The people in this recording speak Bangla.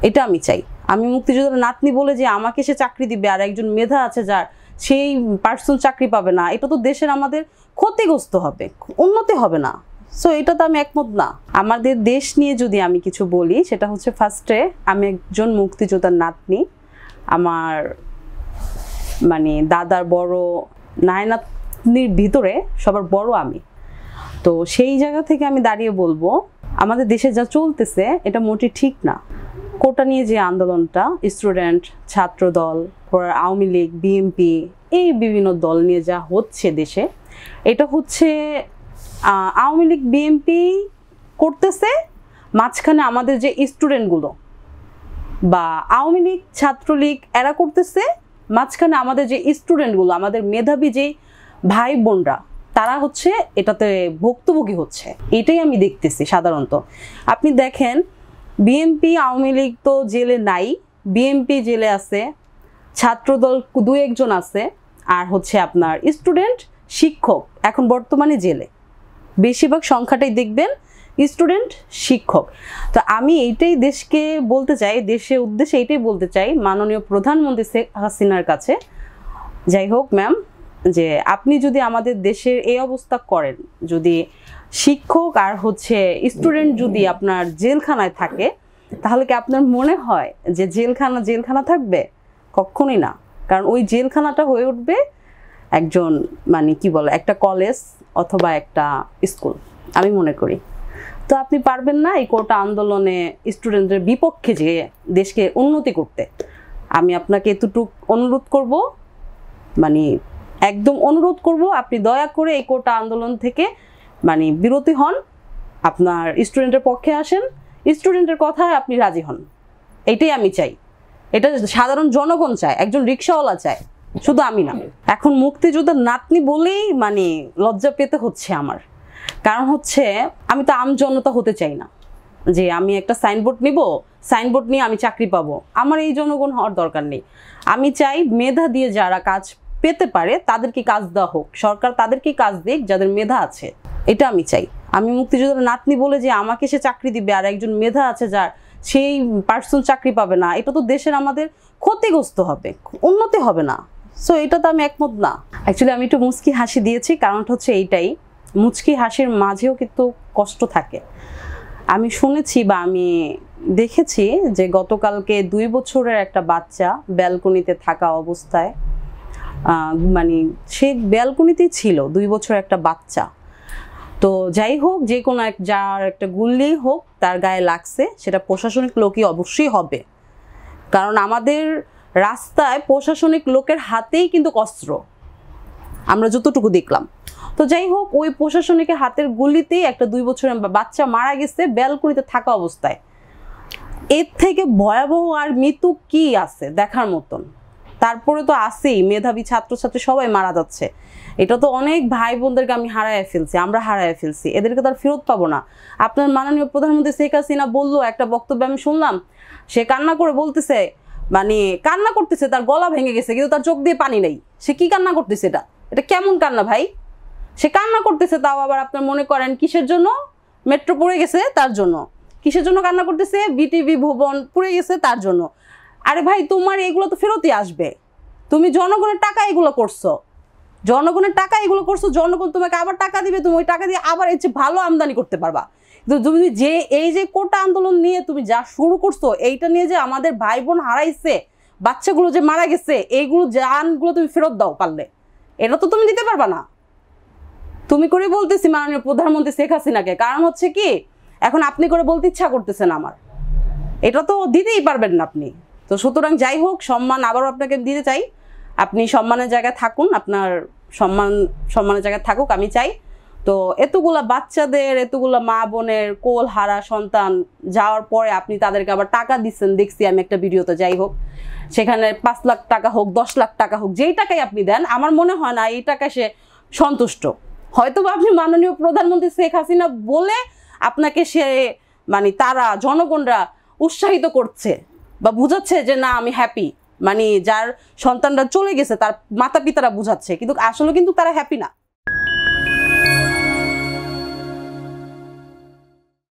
এটা আমি চাই। আমি মুক্তিযোদ্ধার নাতনি বলে যে আমাকে সে চাকরি দিবে আর একজন মেধা আছে যার সেই পার্সন চাকরি পাবে না, এটা তো দেশের আমাদের ক্ষতিগ্রস্ত হবে, উন্নতি হবে না। সো এটা তো আমি একমত না। আমাদের দেশ নিয়ে যদি আমি কিছু বলি, সেটা হচ্ছে ফার্স্টে আমি একজন মুক্তিযোদ্ধার নাতনি। আমার মানে দাদার বড় নাতনির ভিতরে সবার বড় আমি। তো সেই জায়গা থেকে আমি দাঁড়িয়ে বলবো, আমাদের দেশে যা চলতেছে এটা মোটেই ঠিক না। কোটা নিয়ে যে আন্দোলনটা, স্টুডেন্ট, ছাত্র দল, আওয়ামী লীগ, বিএনপি, এই বিভিন্ন দল নিয়ে যা হচ্ছে দেশে, এটা হচ্ছে আওয়ামী লীগ বিএনপি করতেছে, মাঝখানে আমাদের যে স্টুডেন্টগুলো বা আওয়ামী লীগ ছাত্রলীগ এরা করতেছে, মাঝখানে আমাদের যে স্টুডেন্টগুলো, আমাদের মেধাবী যে ভাই বোনরা, তারা হচ্ছে এটাতে ভুক্তভোগী হচ্ছে। এটাই আমি দেখতেছি সাধারণত। আপনি দেখেন বিএনপি আওয়ামী লীগ তো জেলে নাই, বিএনপি জেলে আছে, ছাত্রদল দু একজন আছে, আর হচ্ছে আপনার স্টুডেন্ট শিক্ষক এখন বর্তমানে জেলে। বেশিরভাগ সংখ্যাটাই দেখবেন স্টুডেন্ট শিক্ষক। তো আমি এইটাই দেশকে বলতে চাই, দেশের উদ্দেশ্যে এইটাই বলতে চাই মাননীয় প্রধানমন্ত্রী শেখ হাসিনার কাছে, যাই হোক ম্যাম, যে আপনি যদি আমাদের দেশের এই অবস্থা করেন, যদি শিক্ষক আর হচ্ছে স্টুডেন্ট যদি আপনার জেলখানায় থাকে, তাহলে কি আপনার মনে হয় যে জেলখানা থাকবে? কখনোই না। কারণ ওই জেলখানাটা হয়ে উঠবে একজন মানে কি বলে একটা কলেজ অথবা একটা স্কুল, আমি মনে করি। তো আপনি পারবেন না এই কোটা আন্দোলনে স্টুডেন্টদের বিপক্ষে যে দেশকে উন্নতি করতে। আমি আপনাকে এতটুকু অনুরোধ করব, মানে একদম অনুরোধ করব, আপনি দয়া করে এই কোটা আন্দোলন থেকে মানে বিরতি হন, আপনার স্টুডেন্টের পক্ষে আসেন, স্টুডেন্টের কথায় আপনি রাজি হন। এটাই আমি চাই, এটা সাধারণ জনগণ চায়, একজন রিক্সাওয়ালা চায়, শুধু আমি না। এখন মুক্তিযোদ্ধার নাতনি বলেই মানে লজ্জা পেতে হচ্ছে আমার, কারণ হচ্ছে আমি তো আমজনতা হতে চাই না যে আমি একটা সাইনবোর্ড নিব, সাইনবোর্ড নিয়ে আমি চাকরি পাবো। আমার এই জনগণ হওয়ার দরকার নেই। আমি চাই মেধা দিয়ে যারা কাজ পেতে পারে তাদেরকে কাজ দেওয়া হোক, সরকার তাদেরকে কাজ দিক যাদের মেধা আছে, এটা আমি চাই। আমি মুক্তিযোদ্ধার নাতনি বলে যে আমাকে সে চাকরি দিবে আর একজন মেধা আছে যার সেই পার্সন চাকরি পাবে না, এটা তো দেশের আমাদের ক্ষতিগ্রস্ত হবে, উন্নতি হবে না। সো এটা তো আমি একমত না। অ্যাকচুয়ালি আমি একটু মুচকি হাসি দিয়েছি, কারণটা হচ্ছে এইটাই, মুচকি হাসির মাঝেও কিন্তু কষ্ট থাকে। আমি শুনেছি বা আমি দেখেছি যে গতকালকে 2 বছরের একটা বাচ্চা ব্যালকনিতে থাকা অবস্থায়, মানে সে ব্যালকনিতেই ছিল, 2 বছরের একটা বাচ্চা। তো যাই হোক, যে কোনো যার একটা গুল্লি হোক তার গায়ে লাগছে, সেটা প্রশাসনিক লোকই অবশ্যই হবে। কারণ আমাদের রাস্তায় প্রশাসনিক লোকের হাতেই কিন্তু অস্ত্র, আমরা যতটুকু দেখলাম। তো যাই হোক, ওই প্রশাসনিকের হাতের গুলিতেই একটা 2 বছরের বাচ্চা মারা গেছে ব্যালকনিতে থাকা অবস্থায়। এর থেকে ভয়াবহ আর মৃত্যু কি আছে দেখার মতন? তারপরে তো আছেই মেধাবী ছাত্রছাত্রী সবাই মারা যাচ্ছে। এটা তো অনেক ভাই বোনদেরকে আমি হারায় ফেলছি, আমরা হারায় ফেলছি, এদেরকে তো আর ফেরত পাবো না। আপনার মাননীয় প্রধানমন্ত্রী শেখ হাসিনা বললো, একটা বক্তব্য আমি শুনলাম, সে কান্না করে বলতেছে, মানে কান্না করতেছে, তার গলা ভেঙে গেছে কিন্তু তার চোখ দিয়ে পানি নেই। সে কি কান্না করতেছে? এটা কেমন কান্না ভাই? সে কান্না করতেছে, তাও আবার আপনার মনে করেন কিসের জন্য? মেট্রো পড়ে গেছে তার জন্য। কিসের জন্য কান্না করতেছে? বিটিভি ভবন পুড়ে গেছে তার জন্য। আরে ভাই, তোমার এগুলো তো ফেরতই আসবে। তুমি জনগণের টাকা এগুলো করছো, জনগণের টাকা এগুলো করছো, জনগণ তোমাকে আবার টাকা দিবে, তুমি ওই টাকা দিয়ে আবার এর চেয়ে ভালো আমদানি করতে পারবা। কিন্তু তুমি যে এই যে কোটা আন্দোলন নিয়ে তুমি যা শুরু করছো, এইটা নিয়ে যে আমাদের ভাই বোন হারাইছে, বাচ্চাগুলো যে মারা গেছে, এইগুলো জানগুলো তুমি ফেরত দাও পারলে, এটা তো তুমি দিতে পারবা না। তুমি করে বলতেছি মাননীয় প্রধানমন্ত্রী শেখ হাসিনাকে, কারণ হচ্ছে কি এখন আপনি করে বলতে ইচ্ছা করতেছেন আমার, এটা তো দিতেই পারবেন না আপনি। তো সুতরাং যাই হোক, সম্মান আবারও আপনাকে দিতে চাই, আপনি সম্মানের জায়গায় থাকুন, আপনার সম্মানের জায়গায় থাকুক আমি চাই। তো এতগুলা বাচ্চাদের, এতগুলা মা বোনের কোল হারা সন্তান যাওয়ার পরে আপনি তাদেরকে আবার টাকা দিচ্ছেন, দেখছি আমি একটা ভিডিওতে। যাই হোক, সেখানে 5 লাখ টাকা হোক, 10 লাখ টাকা হোক, যেই টাকাই আপনি দেন, আমার মনে হয় না এই টাকায় সে সন্তুষ্ট। হয়তো বা আপনি মাননীয় প্রধানমন্ত্রী শেখ হাসিনা বলে আপনাকে সে মানে তারা জনগণরা উৎসাহিত করছে বা বুঝাচ্ছে যে না আমি হ্যাপি, মানে যার সন্তানরা চলে গেছে তার মাতা পিতারা বুঝাচ্ছে, কিন্তু আসলে কিন্তু তারা হ্যাপি না।